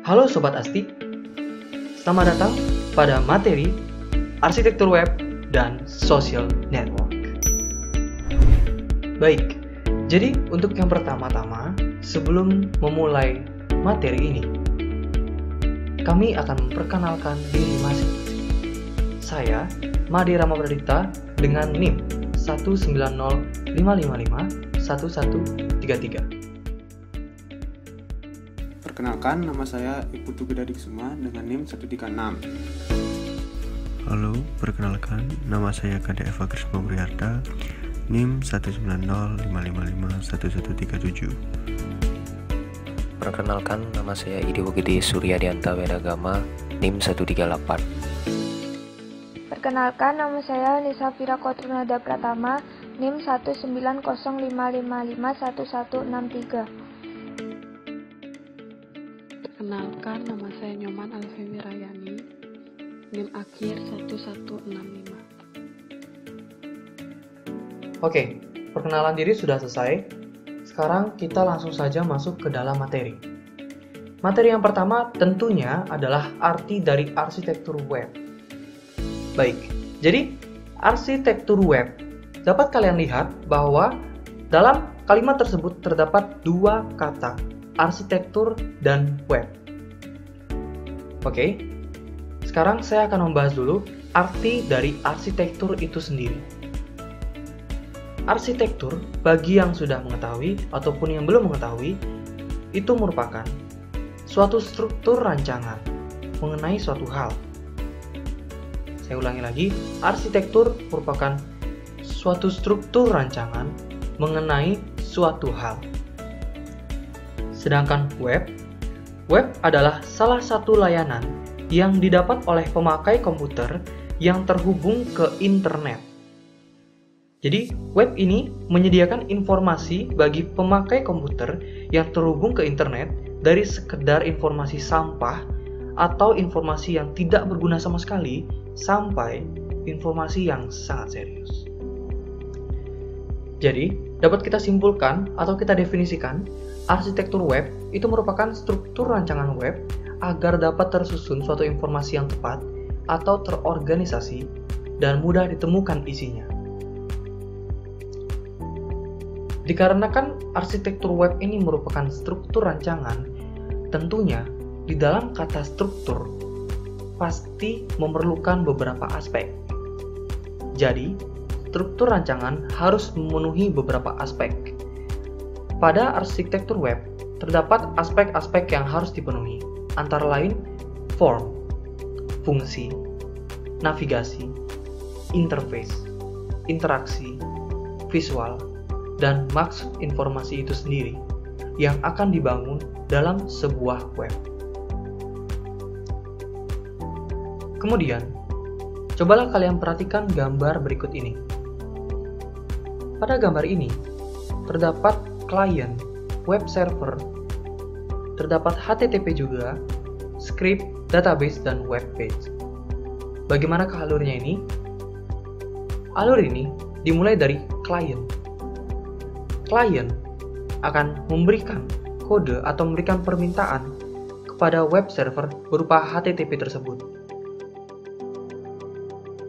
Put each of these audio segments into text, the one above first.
Halo Sobat Asti, selamat datang pada materi Arsitektur Web dan Social Network. Baik, jadi untuk yang pertama-tama, sebelum memulai materi ini, kami akan memperkenalkan diri masing-masing. Saya, Made Rama Pradipta, dengan NIM 19055511133. Perkenalkan, nama saya Iputu Gedadiksuma dengan NIM 136. Halo, perkenalkan, nama saya Kade Eva Krisma Briarta, NIM 19055511137. Perkenalkan, nama saya Idiwo Gede Suryadianta Wedagama, NIM 138. Perkenalkan, nama saya Nisa Fira Kotrunada Pratama, NIM 19055511163. Perkenalkan, nama saya Nyoman Alfewi Rayani, NIM akhir 1165. Oke, perkenalan diri sudah selesai. Sekarang kita langsung saja masuk ke dalam materi. Materi yang pertama tentunya adalah arti dari arsitektur web. Baik, jadi arsitektur web dapat kalian lihat bahwa dalam kalimat tersebut terdapat dua kata, arsitektur dan web. Oke, sekarang saya akan membahas dulu arti dari arsitektur itu sendiri. Arsitektur, bagi yang sudah mengetahui ataupun yang belum mengetahui, itu merupakan suatu struktur rancangan mengenai suatu hal. Saya ulangi lagi, arsitektur merupakan suatu struktur rancangan mengenai suatu hal. Sedangkan web adalah salah satu layanan yang didapat oleh pemakai komputer yang terhubung ke internet. Jadi, web ini menyediakan informasi bagi pemakai komputer yang terhubung ke internet dari sekedar informasi sampah atau informasi yang tidak berguna sama sekali sampai informasi yang sangat serius. Jadi, dapat kita simpulkan atau kita definisikan, arsitektur web itu merupakan struktur rancangan web agar dapat tersusun suatu informasi yang tepat atau terorganisasi dan mudah ditemukan isinya. Dikarenakan arsitektur web ini merupakan struktur rancangan, tentunya di dalam kata struktur pasti memerlukan beberapa aspek. Jadi, struktur rancangan harus memenuhi beberapa aspek. Pada arsitektur web, terdapat aspek-aspek yang harus dipenuhi, antara lain form, fungsi, navigasi, interface, interaksi, visual, dan maksud informasi itu sendiri yang akan dibangun dalam sebuah web. Kemudian, cobalah kalian perhatikan gambar berikut ini. Pada gambar ini, terdapat klien, web server, terdapat HTTP juga, script, database, dan web page. Bagaimana alurnya ini? Alur ini dimulai dari klien. Klien akan memberikan kode atau memberikan permintaan kepada web server berupa HTTP tersebut.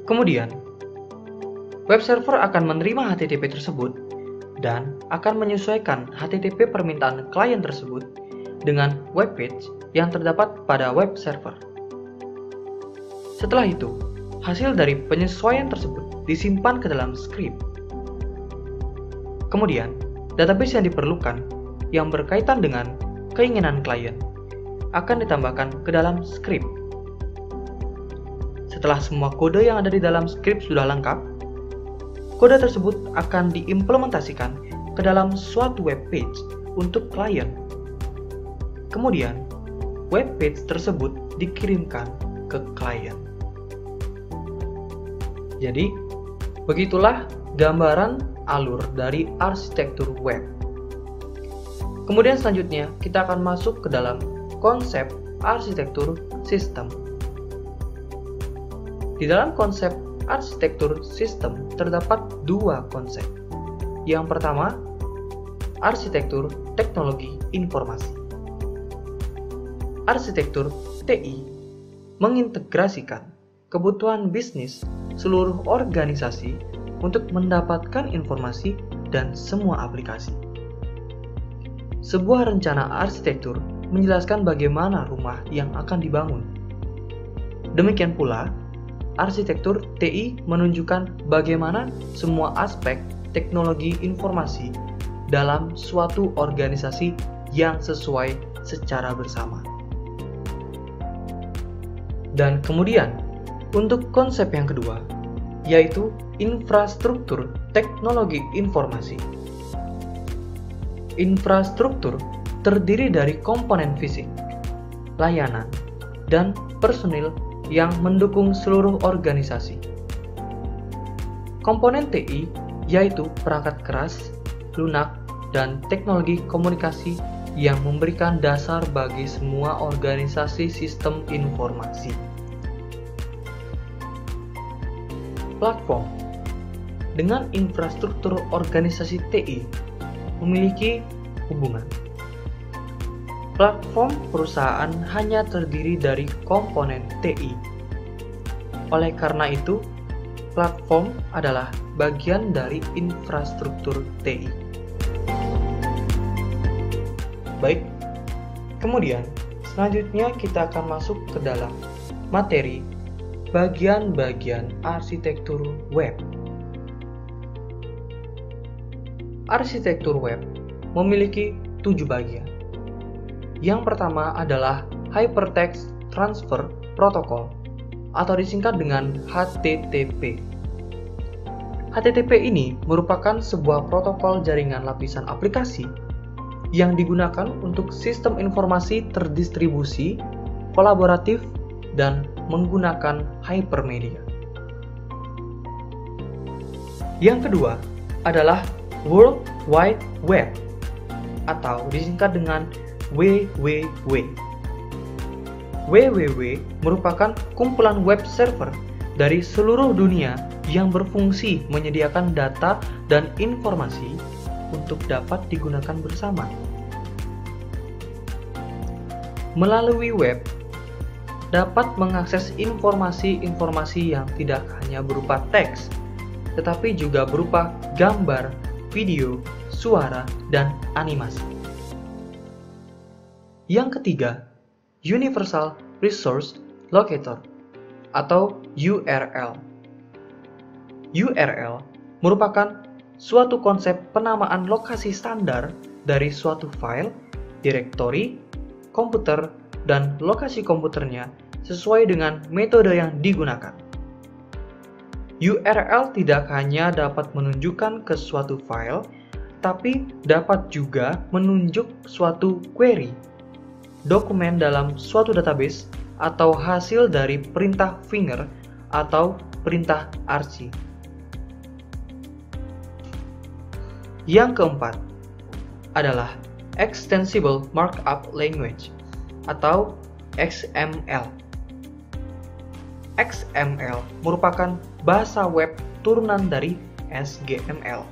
Kemudian, web server akan menerima HTTP tersebut dan akan menyesuaikan HTTP permintaan klien tersebut dengan web page yang terdapat pada web server. Setelah itu, hasil dari penyesuaian tersebut disimpan ke dalam script. Kemudian, database yang diperlukan yang berkaitan dengan keinginan klien akan ditambahkan ke dalam script. Setelah semua kode yang ada di dalam script sudah lengkap, kode tersebut akan diimplementasikan ke dalam suatu web page untuk klien. Kemudian, web page tersebut dikirimkan ke klien. Jadi, begitulah gambaran alur dari arsitektur web. Kemudian selanjutnya, kita akan masuk ke dalam konsep arsitektur sistem. Di dalam konsep arsitektur sistem terdapat dua konsep. Yang pertama, arsitektur teknologi informasi. arsitektur TI mengintegrasikan kebutuhan bisnis seluruh organisasi untuk mendapatkan informasi dan semua aplikasi. Sebuah rencana arsitektur menjelaskan bagaimana rumah yang akan dibangun. Demikian pula, arsitektur TI menunjukkan bagaimana semua aspek teknologi informasi dalam suatu organisasi yang sesuai secara bersama. Dan kemudian, untuk konsep yang kedua, yaitu infrastruktur teknologi informasi. Infrastruktur terdiri dari komponen fisik, layanan, dan personil yang mendukung seluruh organisasi. Komponen TI yaitu perangkat keras, lunak, dan teknologi komunikasi yang memberikan dasar bagi semua organisasi sistem informasi. Platform dengan infrastruktur organisasi TI memiliki hubungan. Platform perusahaan hanya terdiri dari komponen TI. Oleh karena itu, platform adalah bagian dari infrastruktur TI. Baik, kemudian selanjutnya kita akan masuk ke dalam materi bagian-bagian arsitektur web. Arsitektur web memiliki 7 bagian. Yang pertama adalah Hypertext Transfer Protocol atau disingkat dengan HTTP. HTTP ini merupakan sebuah protokol jaringan lapisan aplikasi yang digunakan untuk sistem informasi terdistribusi, kolaboratif, dan menggunakan hypermedia. Yang kedua adalah World Wide Web atau disingkat dengan WWW. WWW merupakan kumpulan web server dari seluruh dunia yang berfungsi menyediakan data dan informasi untuk dapat digunakan bersama. Melalui web, dapat mengakses informasi-informasi yang tidak hanya berupa teks, tetapi juga berupa gambar, video, suara, dan animasi. Yang ketiga, Universal Resource Locator atau URL. URL merupakan suatu konsep penamaan lokasi standar dari suatu file, direktori, komputer, dan lokasi komputernya sesuai dengan metode yang digunakan. URL tidak hanya dapat menunjukkan ke suatu file, tapi dapat juga menunjuk suatu query, dokumen dalam suatu database, atau hasil dari perintah finger atau perintah archi. Yang keempat adalah Extensible Markup Language atau XML. XML merupakan bahasa web turunan dari SGML,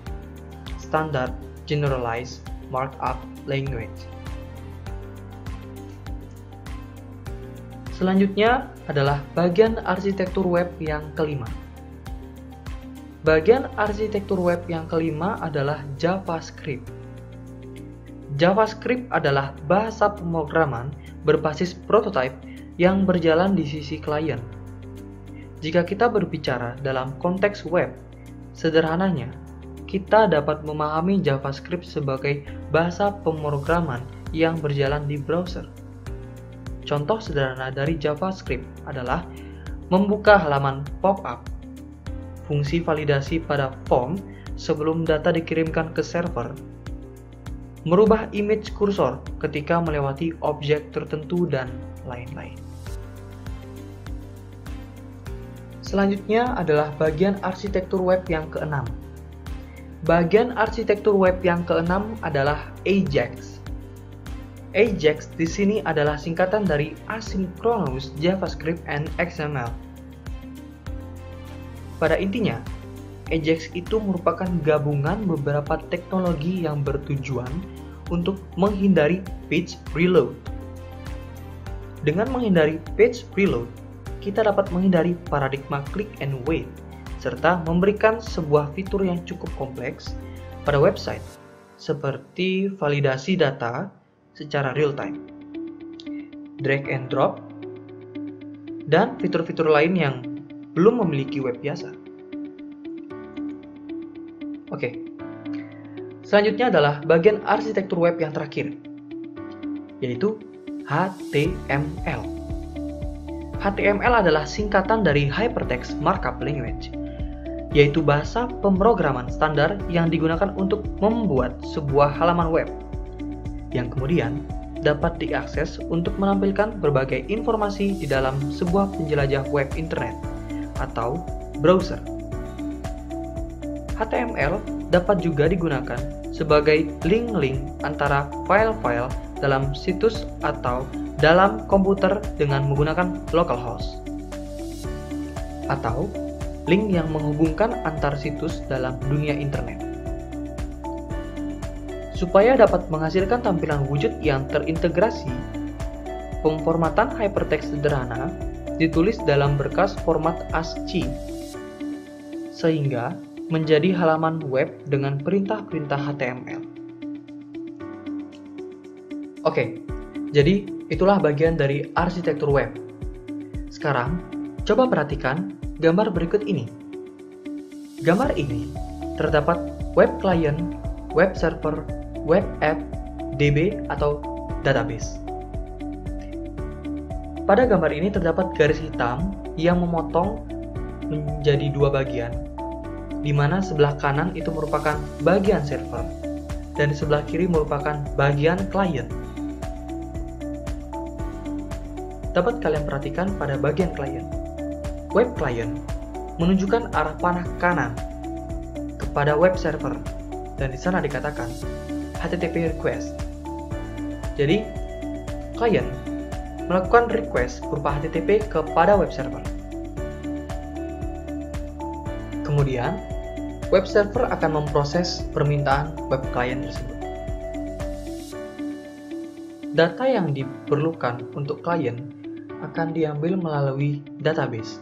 Standard Generalized Markup Language. Selanjutnya adalah bagian arsitektur web yang kelima. Bagian arsitektur web yang kelima adalah JavaScript. JavaScript adalah bahasa pemrograman berbasis prototype yang berjalan di sisi klien. Jika kita berbicara dalam konteks web, sederhananya, kita dapat memahami JavaScript sebagai bahasa pemrograman yang berjalan di browser. Contoh sederhana dari JavaScript adalah membuka halaman pop-up, fungsi validasi pada form sebelum data dikirimkan ke server, merubah image kursor ketika melewati objek tertentu, dan lain-lain. Selanjutnya adalah bagian arsitektur web yang keenam. Bagian arsitektur web yang keenam adalah AJAX. AJAX di sini adalah singkatan dari Asynchronous JavaScript and XML. Pada intinya, AJAX itu merupakan gabungan beberapa teknologi yang bertujuan untuk menghindari page reload. Dengan menghindari page preload, kita dapat menghindari paradigma click and wait, serta memberikan sebuah fitur yang cukup kompleks pada website, seperti validasi data secara real-time, drag and drop, dan fitur-fitur lain yang belum memiliki web biasa. Oke, selanjutnya adalah bagian arsitektur web yang terakhir, yaitu HTML. HTML adalah singkatan dari Hypertext Markup Language, yaitu bahasa pemrograman standar yang digunakan untuk membuat sebuah halaman web, yang kemudian dapat diakses untuk menampilkan berbagai informasi di dalam sebuah penjelajah web internet atau browser. HTML dapat juga digunakan sebagai link-link antara file-file dalam situs atau dalam komputer dengan menggunakan localhost, atau link yang menghubungkan antar situs dalam dunia internet. Supaya dapat menghasilkan tampilan wujud yang terintegrasi, pemformatan hypertext sederhana ditulis dalam berkas format ASCII, sehingga menjadi halaman web dengan perintah-perintah HTML. Oke, jadi itulah bagian dari arsitektur web. Sekarang, coba perhatikan gambar berikut ini. Gambar ini terdapat web client, web server, web app, DB atau database. Pada gambar ini terdapat garis hitam yang memotong menjadi dua bagian, di mana sebelah kanan itu merupakan bagian server dan di sebelah kiri merupakan bagian client. Dapat kalian perhatikan pada bagian client. Web client menunjukkan arah panah kanan kepada web server dan di sana dikatakan HTTP request. Jadi, klien melakukan request berupa HTTP kepada web server. Kemudian, web server akan memproses permintaan web client tersebut. Data yang diperlukan untuk klien akan diambil melalui database,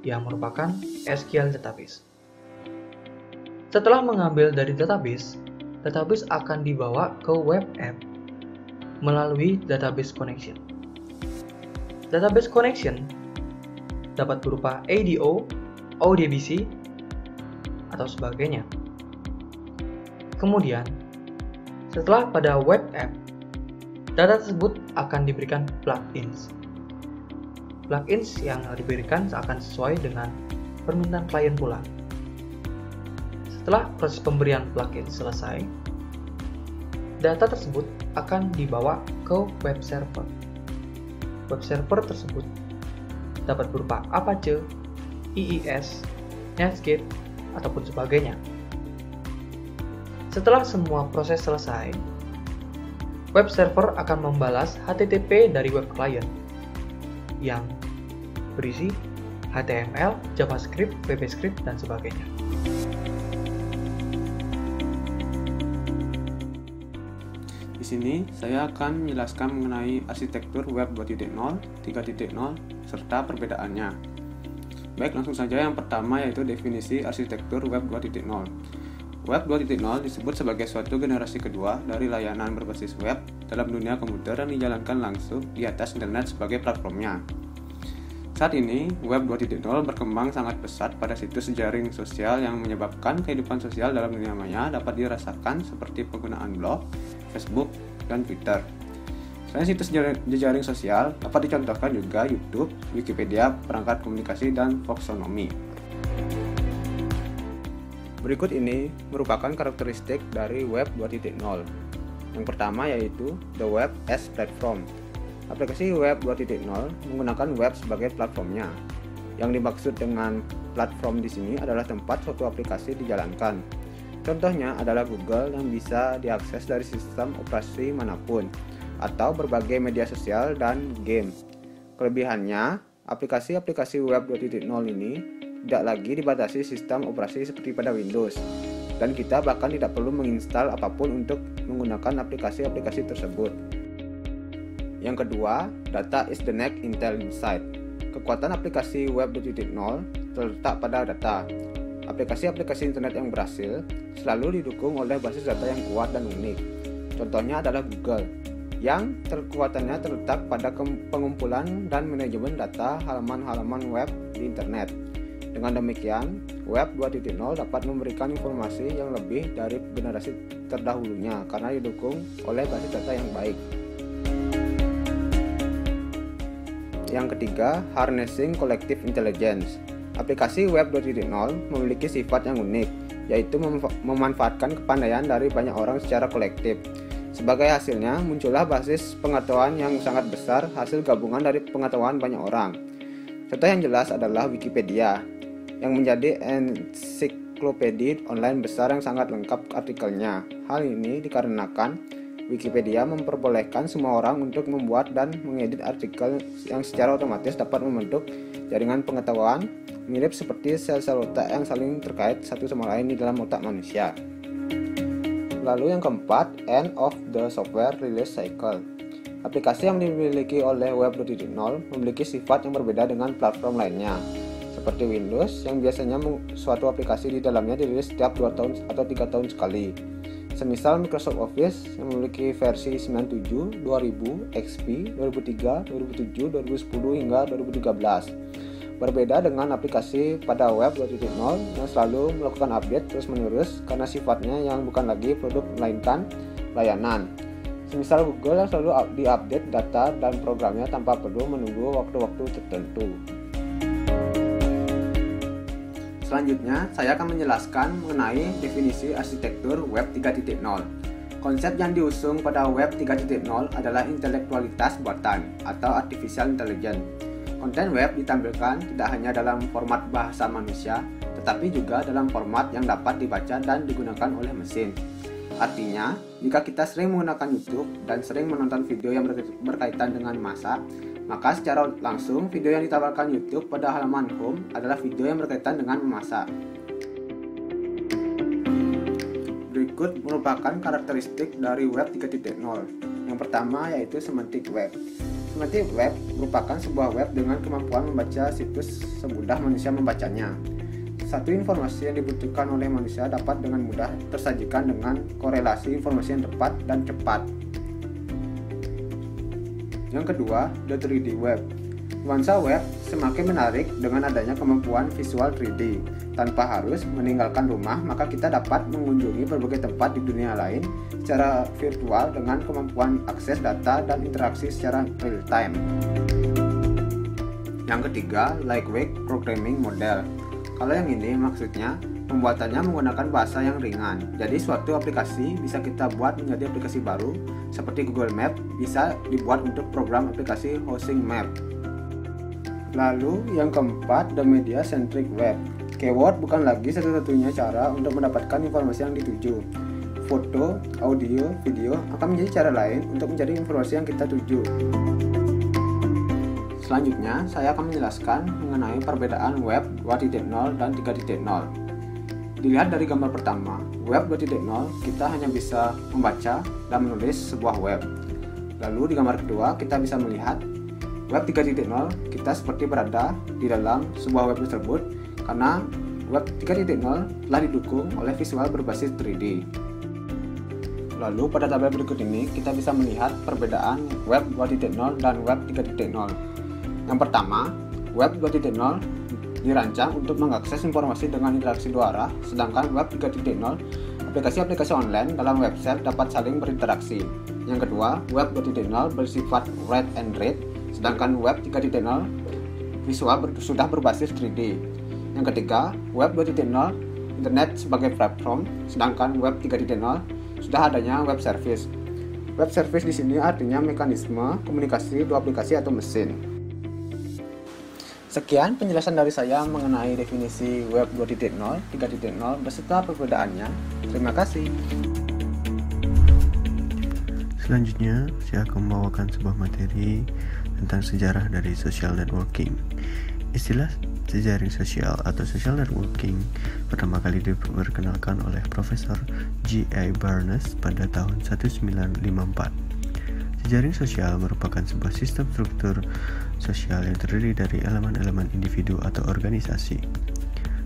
yang merupakan SQL database. Setelah mengambil dari database akan dibawa ke web app melalui database connection. Database connection dapat berupa ADO, ODBC, atau sebagainya. Kemudian, setelah pada web app, data tersebut akan diberikan plugins. Plugins yang diberikan akan sesuai dengan permintaan klien pula. Setelah proses pemberian plugin selesai, data tersebut akan dibawa ke web server. Web server tersebut dapat berupa Apache, IIS, Netscape, ataupun sebagainya. Setelah semua proses selesai, web server akan membalas HTTP dari web client yang berisi HTML, JavaScript, VBScript, dan sebagainya. Di sini saya akan menjelaskan mengenai arsitektur web 2.0, 3.0, serta perbedaannya. Baik, langsung saja yang pertama yaitu definisi arsitektur web 2.0. Web 2.0 disebut sebagai suatu generasi kedua dari layanan berbasis web dalam dunia komputer yang dijalankan langsung di atas internet sebagai platformnya. Saat ini, Web 2.0 berkembang sangat pesat pada situs jejaring sosial yang menyebabkan kehidupan sosial dalam dunia maya dapat dirasakan seperti penggunaan blog, Facebook, dan Twitter. Selain situs jejaring sosial, dapat dicontohkan juga YouTube, Wikipedia, perangkat komunikasi, dan Voxonomy. Berikut ini merupakan karakteristik dari Web 2.0. Yang pertama yaitu The Web as Platform. Aplikasi Web 2.0 menggunakan web sebagai platformnya. Yang dimaksud dengan platform di sini adalah tempat suatu aplikasi dijalankan. Contohnya adalah Google yang bisa diakses dari sistem operasi manapun, atau berbagai media sosial dan game. Kelebihannya, aplikasi-aplikasi Web 2.0 ini tidak lagi dibatasi sistem operasi seperti pada Windows, dan kita bahkan tidak perlu menginstal apapun untuk menggunakan aplikasi-aplikasi tersebut. Yang kedua, data is the next intel inside. Kekuatan aplikasi Web 2.0 terletak pada data. Aplikasi-aplikasi internet yang berhasil selalu didukung oleh basis data yang kuat dan unik. Contohnya adalah Google, yang kekuatannya terletak pada pengumpulan dan manajemen data halaman-halaman web di internet. Dengan demikian, Web 2.0 dapat memberikan informasi yang lebih dari generasi terdahulunya karena didukung oleh basis data yang baik. Yang ketiga, harnessing collective intelligence. Aplikasi Web 2.0 memiliki sifat yang unik, yaitu memanfaatkan kepandaian dari banyak orang secara kolektif. Sebagai hasilnya, muncullah basis pengetahuan yang sangat besar hasil gabungan dari pengetahuan banyak orang. Contoh yang jelas adalah Wikipedia, yang menjadi ensiklopedia online besar yang sangat lengkap artikelnya. Hal ini dikarenakan Wikipedia memperbolehkan semua orang untuk membuat dan mengedit artikel yang secara otomatis dapat membentuk jaringan pengetahuan mirip seperti sel-sel otak yang saling terkait satu sama lain di dalam otak manusia. Lalu yang keempat, end of the software release cycle. Aplikasi yang dimiliki oleh Web 2.0 memiliki sifat yang berbeda dengan platform lainnya. Seperti Windows yang biasanya suatu aplikasi di dalamnya dirilis setiap 2 tahun atau 3 tahun sekali. Semisal Microsoft Office yang memiliki versi 97, 2000, XP, 2003, 2007, 2010 hingga 2013. Berbeda dengan aplikasi pada Web 2.0 yang selalu melakukan update terus-menerus karena sifatnya yang bukan lagi produk melainkan layanan. Semisal Google yang selalu diupdate data dan programnya tanpa perlu menunggu waktu-waktu tertentu. Selanjutnya, saya akan menjelaskan mengenai definisi arsitektur Web 3.0. Konsep yang diusung pada Web 3.0 adalah intelektualitas buatan atau artificial intelligence. Konten web ditampilkan tidak hanya dalam format bahasa manusia, tetapi juga dalam format yang dapat dibaca dan digunakan oleh mesin. Artinya, jika kita sering menggunakan YouTube dan sering menonton video yang berkaitan dengan masak, maka secara langsung video yang ditawarkan YouTube pada halaman home adalah video yang berkaitan dengan memasak. Berikut merupakan karakteristik dari Web 3.0. Yang pertama yaitu semantic web. Semantic web merupakan sebuah web dengan kemampuan membaca situs semudah manusia membacanya. Satu informasi yang dibutuhkan oleh manusia dapat dengan mudah tersajikan dengan korelasi informasi yang tepat dan cepat. Yang kedua, the 3D web. Nuansa web semakin menarik dengan adanya kemampuan visual 3D. Tanpa harus meninggalkan rumah, maka kita dapat mengunjungi berbagai tempat di dunia lain secara virtual dengan kemampuan akses data dan interaksi secara real time. Yang ketiga, lightweight programming model. Kalau yang ini maksudnya pembuatannya menggunakan bahasa yang ringan. Jadi suatu aplikasi bisa kita buat menjadi aplikasi baru seperti Google Map bisa dibuat untuk program aplikasi hosting map. Lalu yang keempat, the media centric web. Keyword bukan lagi satu-satunya cara untuk mendapatkan informasi yang dituju. Foto, audio, video akan menjadi cara lain untuk mencari informasi yang kita tuju. Selanjutnya, saya akan menjelaskan mengenai perbedaan Web 2.0 dan 3.0. Dilihat dari gambar pertama, Web 2.0 kita hanya bisa membaca dan menulis sebuah web. Lalu di gambar kedua, kita bisa melihat Web 3.0 kita seperti berada di dalam sebuah web tersebut karena Web 3.0 telah didukung oleh visual berbasis 3D. Lalu pada tabel berikut ini kita bisa melihat perbedaan Web 2.0 dan Web 3.0. Yang pertama, Web 2.0 dirancang untuk mengakses informasi dengan interaksi dua arah, sedangkan Web 3.0 aplikasi-aplikasi online dalam website dapat saling berinteraksi. Yang kedua, Web 2.0 bersifat read and read, sedangkan Web 3.0 visual sudah berbasis 3D. Yang ketiga, Web 2.0 internet sebagai platform, sedangkan Web 3.0 sudah adanya web service. Web service di sini artinya mekanisme komunikasi dua aplikasi atau mesin. Sekian penjelasan dari saya mengenai definisi Web 2.0, 3.0 beserta perbedaannya. Terima kasih. Selanjutnya, saya akan membawakan sebuah materi tentang sejarah dari social networking. Istilah jejaring sosial atau social networking pertama kali diperkenalkan oleh Profesor G.A. Barnes pada tahun 1954. Jejaring sosial merupakan sebuah sistem struktur sosial yang terdiri dari elemen-elemen individu atau organisasi.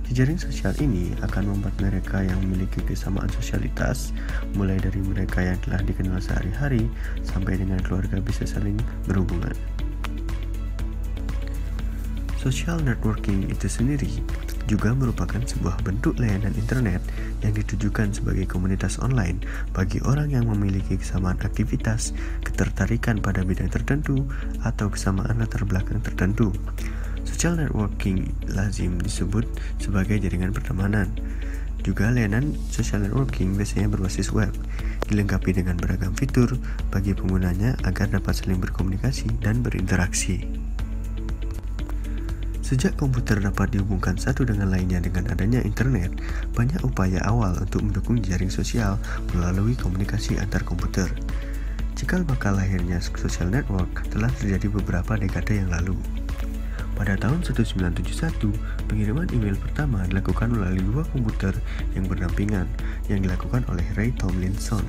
Jejaring sosial ini akan membuat mereka yang memiliki kesamaan sosialitas, mulai dari mereka yang telah dikenal sehari-hari sampai dengan keluarga, bisa saling berhubungan. Social networking itu sendiri juga merupakan sebuah bentuk layanan internet yang ditujukan sebagai komunitas online bagi orang yang memiliki kesamaan aktivitas, ketertarikan pada bidang tertentu, atau kesamaan latar belakang tertentu. Social networking lazim disebut sebagai jaringan pertemanan. Juga layanan social networking biasanya berbasis web, dilengkapi dengan beragam fitur bagi penggunanya agar dapat saling berkomunikasi dan berinteraksi. Sejak komputer dapat dihubungkan satu dengan lainnya dengan adanya internet, banyak upaya awal untuk mendukung jejaring sosial melalui komunikasi antar komputer. Cikal bakal lahirnya social network telah terjadi beberapa dekade yang lalu. Pada tahun 1971, pengiriman email pertama dilakukan melalui dua komputer yang berdampingan yang dilakukan oleh Ray Tomlinson.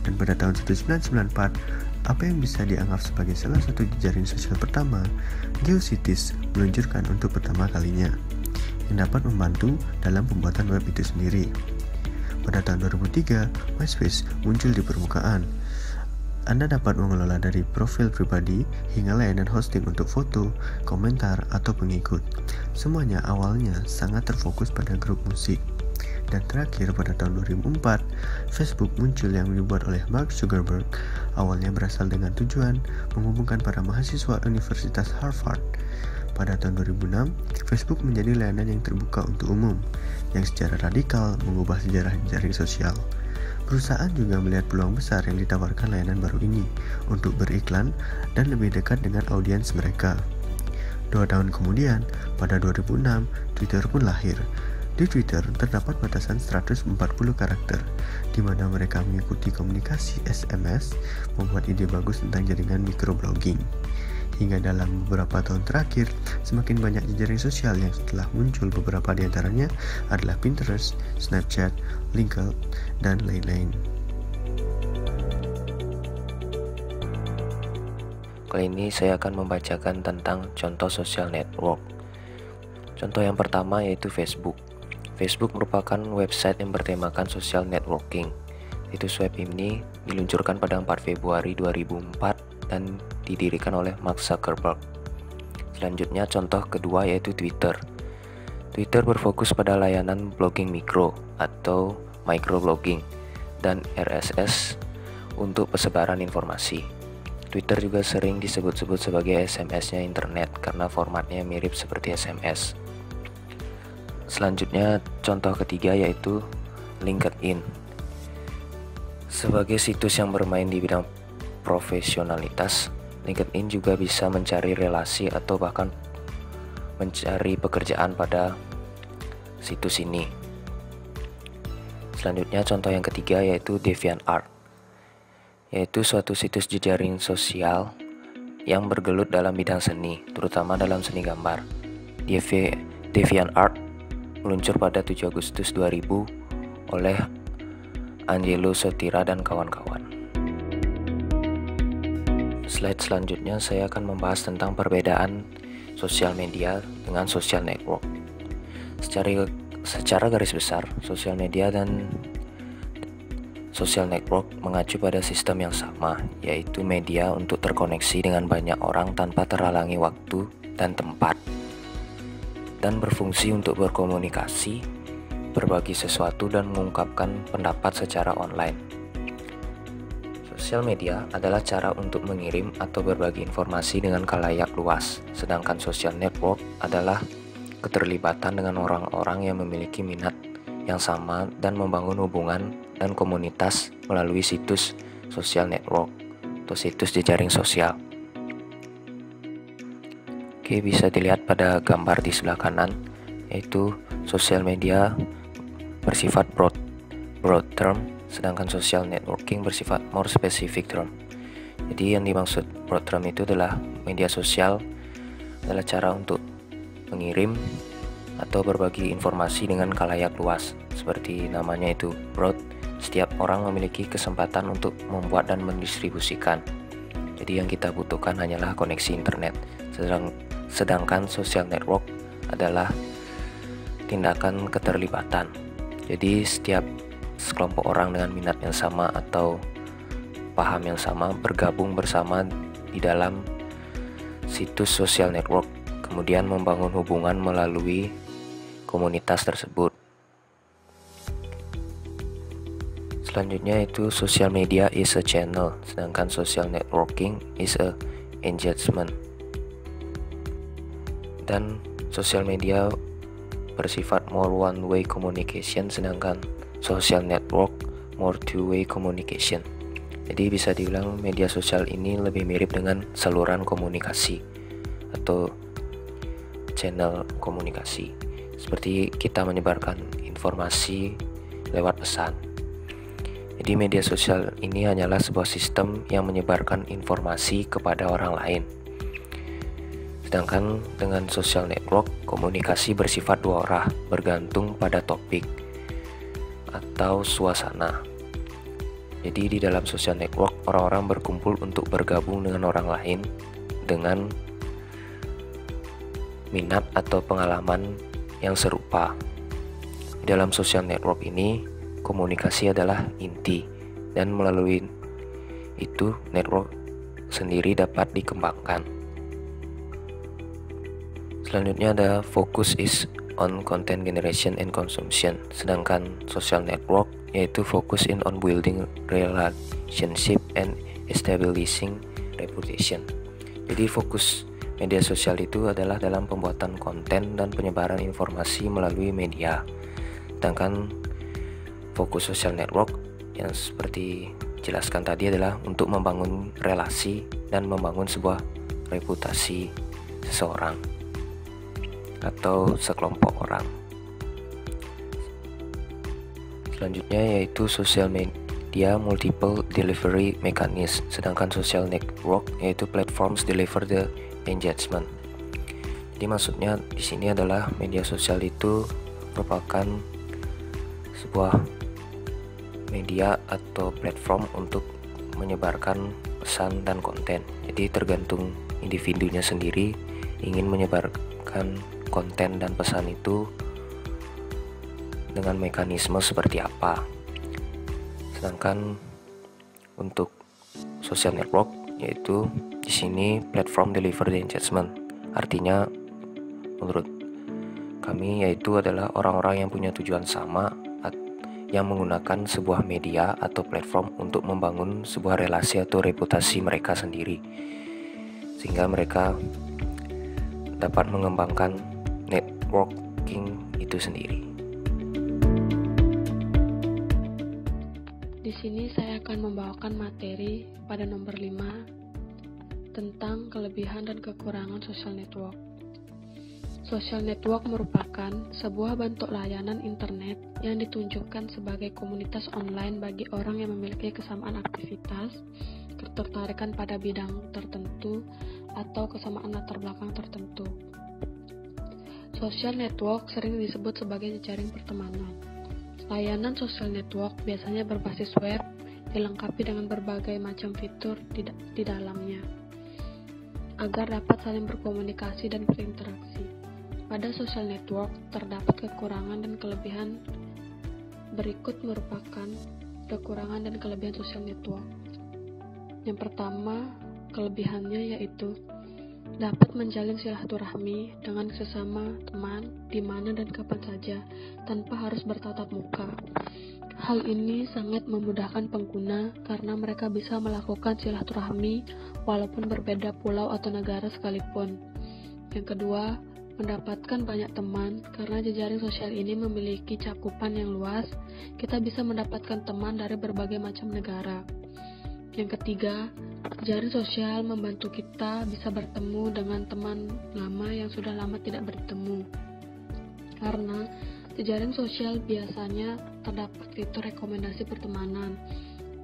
Dan pada tahun 1994, apa yang bisa dianggap sebagai salah satu jejaring sosial pertama, GeoCities, meluncurkan untuk pertama kalinya, yang dapat membantu dalam pembuatan web itu sendiri. Pada tahun 2003, MySpace muncul di permukaan. Anda dapat mengelola dari profil pribadi hingga layanan hosting untuk foto, komentar, atau pengikut. Semuanya awalnya sangat terfokus pada grup musik. Dan terakhir pada tahun 2004, Facebook muncul yang dibuat oleh Mark Zuckerberg. Awalnya berasal dengan tujuan menghubungkan para mahasiswa Universitas Harvard. Pada tahun 2006, Facebook menjadi layanan yang terbuka untuk umum, yang secara radikal mengubah sejarah jejaring sosial. Perusahaan juga melihat peluang besar yang ditawarkan layanan baru ini untuk beriklan dan lebih dekat dengan audiens mereka. 2 tahun kemudian, pada 2006, Twitter pun lahir. Di Twitter terdapat batasan 140 karakter, di mana mereka mengikuti komunikasi SMS, membuat ide bagus tentang jaringan microblogging. Hingga dalam beberapa tahun terakhir, semakin banyak jejaring sosial yang setelah muncul. Beberapa di antaranya adalah Pinterest, Snapchat, LinkedIn, dan lain-lain. Kali ini saya akan membacakan tentang contoh social network. Contoh yang pertama yaitu Facebook. Facebook merupakan website yang bertemakan social networking. Situs web ini diluncurkan pada 4 Februari 2004 dan didirikan oleh Mark Zuckerberg. Selanjutnya contoh kedua yaitu Twitter. Twitter berfokus pada layanan blogging mikro atau microblogging dan RSS untuk persebaran informasi. Twitter juga sering disebut-sebut sebagai SMS-nya internet karena formatnya mirip seperti SMS. Selanjutnya contoh ketiga yaitu LinkedIn. Sebagai situs yang bermain di bidang profesionalitas, LinkedIn juga bisa mencari relasi atau bahkan mencari pekerjaan pada situs ini. Selanjutnya contoh yang ketiga yaitu DeviantArt, yaitu suatu situs jejaring sosial yang bergelut dalam bidang seni, terutama dalam seni gambar. DeviantArt meluncur pada 7 Agustus 2000 oleh Angelo Sotira dan kawan-kawan. Slide selanjutnya saya akan membahas tentang perbedaan sosial media dengan social network. Secara garis besar, sosial media dan social network mengacu pada sistem yang sama, yaitu media untuk terkoneksi dengan banyak orang tanpa terhalangi waktu dan tempat, dan berfungsi untuk berkomunikasi, berbagi sesuatu, dan mengungkapkan pendapat secara online. Sosial media adalah cara untuk mengirim atau berbagi informasi dengan khalayak luas, sedangkan social network adalah keterlibatan dengan orang-orang yang memiliki minat yang sama dan membangun hubungan dan komunitas melalui situs social network atau situs jejaring sosial. Oke, bisa dilihat pada gambar di sebelah kanan, yaitu sosial media bersifat broad term, sedangkan social networking bersifat more specific term. Jadi yang dimaksud broad term itu adalah media sosial adalah cara untuk mengirim atau berbagi informasi dengan khalayak luas. Seperti namanya itu broad, setiap orang memiliki kesempatan untuk membuat dan mendistribusikan. Jadi yang kita butuhkan hanyalah koneksi internet. Sedangkan social network adalah tindakan keterlibatan. Jadi setiap sekelompok orang dengan minat yang sama atau paham yang sama bergabung bersama di dalam situs social network, kemudian membangun hubungan melalui komunitas tersebut. Selanjutnya itu social media is a channel, sedangkan social networking is a engagement. Dan social media bersifat more one-way communication, sedangkan social network more two-way communication. Jadi bisa dibilang media sosial ini lebih mirip dengan saluran komunikasi atau channel komunikasi. Seperti kita menyebarkan informasi lewat pesan. Jadi media sosial ini hanyalah sebuah sistem yang menyebarkan informasi kepada orang lain. Sedangkan dengan social network, komunikasi bersifat dua arah, bergantung pada topik atau suasana. Jadi di dalam social network, orang-orang berkumpul untuk bergabung dengan orang lain dengan minat atau pengalaman yang serupa. Di dalam social network ini, komunikasi adalah inti, dan melalui itu network sendiri dapat dikembangkan. Selanjutnya ada focus is on content generation and consumption, sedangkan social network yaitu focus in on building relationship and establishing reputation. Jadi fokus media sosial itu adalah dalam pembuatan konten dan penyebaran informasi melalui media. Sedangkan fokus social network yang seperti jelaskan tadi adalah untuk membangun relasi dan membangun sebuah reputasi seseorang atau sekelompok orang. Selanjutnya yaitu social media multiple delivery mechanism, sedangkan social network yaitu platforms deliver the engagement. Jadi maksudnya di sini adalah media sosial itu merupakan sebuah media atau platform untuk menyebarkan pesan dan konten. Jadi tergantung individunya sendiri ingin menyebarkan konten dan pesan itu dengan mekanisme seperti apa. Sedangkan untuk social network yaitu di sini platform deliver the engagement. Artinya menurut kami yaitu adalah orang-orang yang punya tujuan sama yang menggunakan sebuah media atau platform untuk membangun sebuah relasi atau reputasi mereka sendiri, sehingga mereka dapat mengembangkan networking itu sendiri. Di sini saya akan membawakan materi pada nomor 5 tentang kelebihan dan kekurangan social network. Social network merupakan sebuah bentuk layanan internet yang ditunjukkan sebagai komunitas online bagi orang yang memiliki kesamaan aktivitas, ketertarikan pada bidang tertentu, atau kesamaan latar belakang tertentu. Social network sering disebut sebagai jejaring pertemanan. Layanan social network biasanya berbasis web, dilengkapi dengan berbagai macam fitur di dalamnya, agar dapat saling berkomunikasi dan berinteraksi. Pada social network terdapat kekurangan dan kelebihan. Berikut merupakan kekurangan dan kelebihan social network. Yang pertama, kelebihannya yaitu dapat menjalin silaturahmi dengan sesama teman di mana dan kapan saja tanpa harus bertatap muka. Hal ini sangat memudahkan pengguna karena mereka bisa melakukan silaturahmi walaupun berbeda pulau atau negara sekalipun. Yang kedua, mendapatkan banyak teman. Karena jejaring sosial ini memiliki cakupan yang luas, kita bisa mendapatkan teman dari berbagai macam negara. Yang ketiga, jejaring sosial membantu kita bisa bertemu dengan teman lama yang sudah lama tidak bertemu. Karena jejaring sosial biasanya terdapat fitur rekomendasi pertemanan.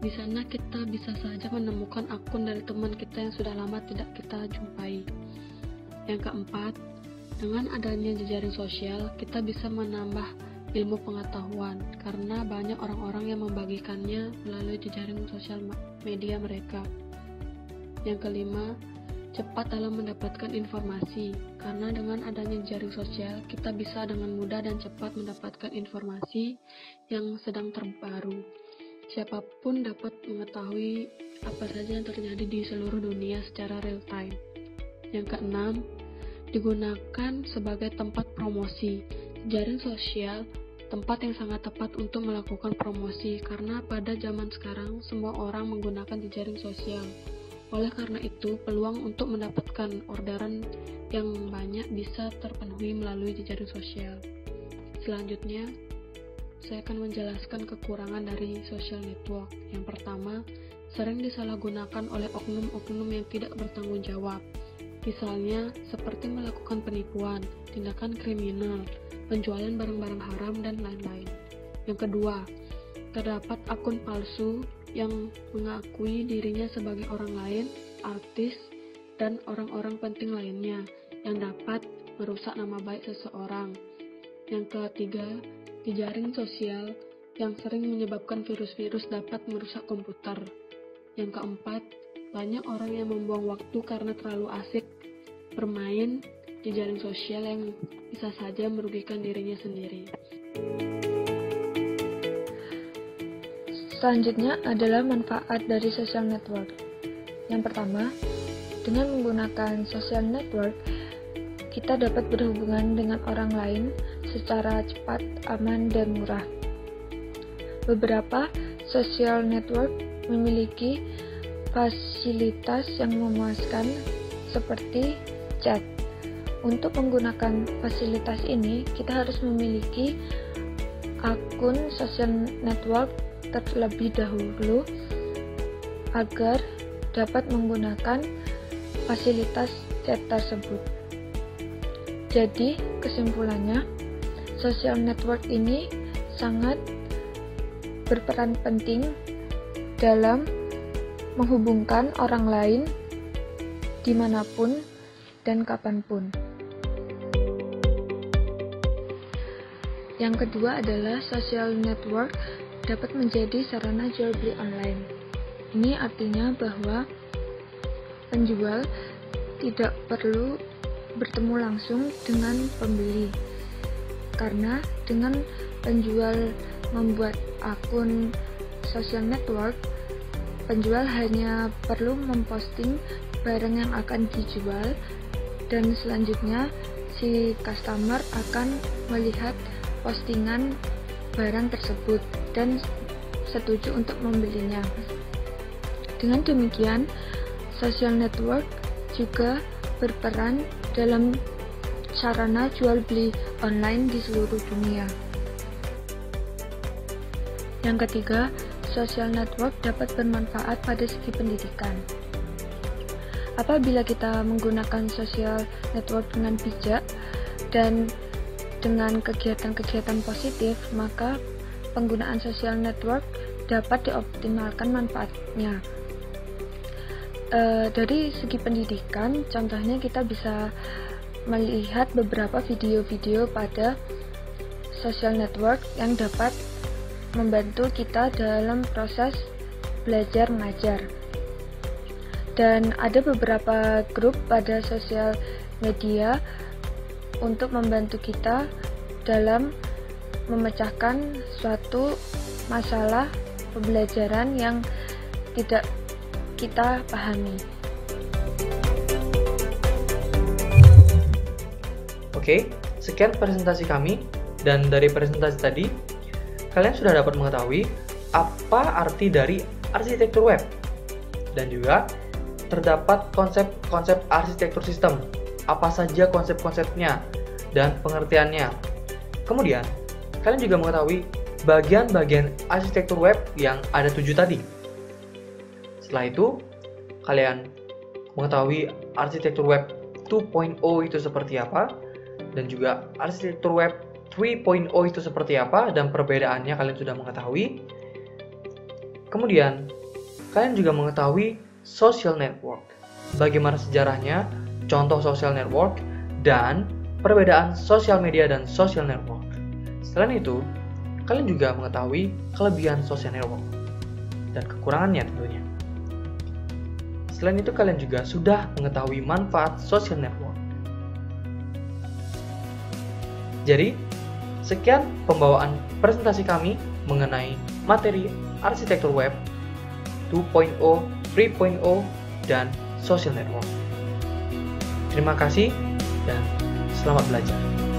Di sana kita bisa saja menemukan akun dari teman kita yang sudah lama tidak kita jumpai. Yang keempat, dengan adanya jejaring sosial, kita bisa menambah ilmu pengetahuan karena banyak orang-orang yang membagikannya melalui jejaring sosial media mereka. Yang kelima, cepat dalam mendapatkan informasi, karena dengan adanya jaring sosial, kita bisa dengan mudah dan cepat mendapatkan informasi yang sedang terbaru. Siapapun dapat mengetahui apa saja yang terjadi di seluruh dunia secara real time. Yang keenam, digunakan sebagai tempat promosi. Jaring sosial, tempat yang sangat tepat untuk melakukan promosi, karena pada zaman sekarang semua orang menggunakan jejaring sosial. Oleh karena itu, peluang untuk mendapatkan orderan yang banyak bisa terpenuhi melalui jejaring sosial. Selanjutnya, saya akan menjelaskan kekurangan dari social network. Yang pertama, sering disalahgunakan oleh oknum-oknum yang tidak bertanggung jawab. Misalnya, seperti melakukan penipuan, tindakan kriminal, penjualan barang-barang haram, dan lain-lain. Yang kedua, terdapat akun palsu yang mengakui dirinya sebagai orang lain, artis, dan orang-orang penting lainnya yang dapat merusak nama baik seseorang. Yang ketiga, jejaring sosial yang sering menyebabkan virus-virus dapat merusak komputer. Yang keempat, banyak orang yang membuang waktu karena terlalu asik bermain jejaring sosial yang bisa saja merugikan dirinya sendiri. Selanjutnya adalah manfaat dari social network. Yang pertama, dengan menggunakan social network, kita dapat berhubungan dengan orang lain secara cepat, aman, dan murah. Beberapa social network memiliki fasilitas yang memuaskan seperti chat. Untuk menggunakan fasilitas ini, kita harus memiliki akun social network terlebih dahulu agar dapat menggunakan fasilitas chat tersebut. Jadi, kesimpulannya, social network ini sangat berperan penting dalam menghubungkan orang lain dimanapun dan kapanpun. Yang kedua adalah social network dapat menjadi sarana jual beli online. Ini artinya bahwa penjual tidak perlu bertemu langsung dengan pembeli, karena dengan penjual membuat akun social network, penjual hanya perlu memposting barang yang akan dijual, dan selanjutnya si customer akan melihat postingan barang tersebut dan setuju untuk membelinya. Dengan demikian, social network juga berperan dalam sarana jual beli online di seluruh dunia. Yang ketiga, social network dapat bermanfaat pada segi pendidikan. Apabila kita menggunakan social network dengan bijak dan dengan kegiatan-kegiatan positif, maka penggunaan social network dapat dioptimalkan manfaatnya. Dari segi pendidikan, contohnya kita bisa melihat beberapa video-video pada social network yang dapat membantu kita dalam proses belajar mengajar. Dan ada beberapa grup pada sosial media untuk membantu kita dalam memecahkan suatu masalah pembelajaran yang tidak kita pahami. Oke, sekian presentasi kami, dan dari presentasi tadi kalian sudah dapat mengetahui apa arti dari arsitektur web, dan juga terdapat konsep-konsep arsitektur sistem, apa saja konsep-konsepnya dan pengertiannya. Kemudian kalian juga mengetahui bagian-bagian arsitektur web yang ada 7 tadi. Setelah itu, kalian mengetahui arsitektur web 2.0 itu seperti apa, dan juga arsitektur web 3.0 itu seperti apa, dan perbedaannya kalian sudah mengetahui. Kemudian, kalian juga mengetahui social network, bagaimana sejarahnya, contoh social network, dan perbedaan sosial media dan social network. Selain itu, kalian juga mengetahui kelebihan social network dan kekurangannya tentunya. selain itu kalian juga sudah mengetahui manfaat social network. Jadi, sekian pembawaan presentasi kami mengenai materi arsitektur web 2.0, 3.0, dan social network. Terima kasih dan selamat belajar.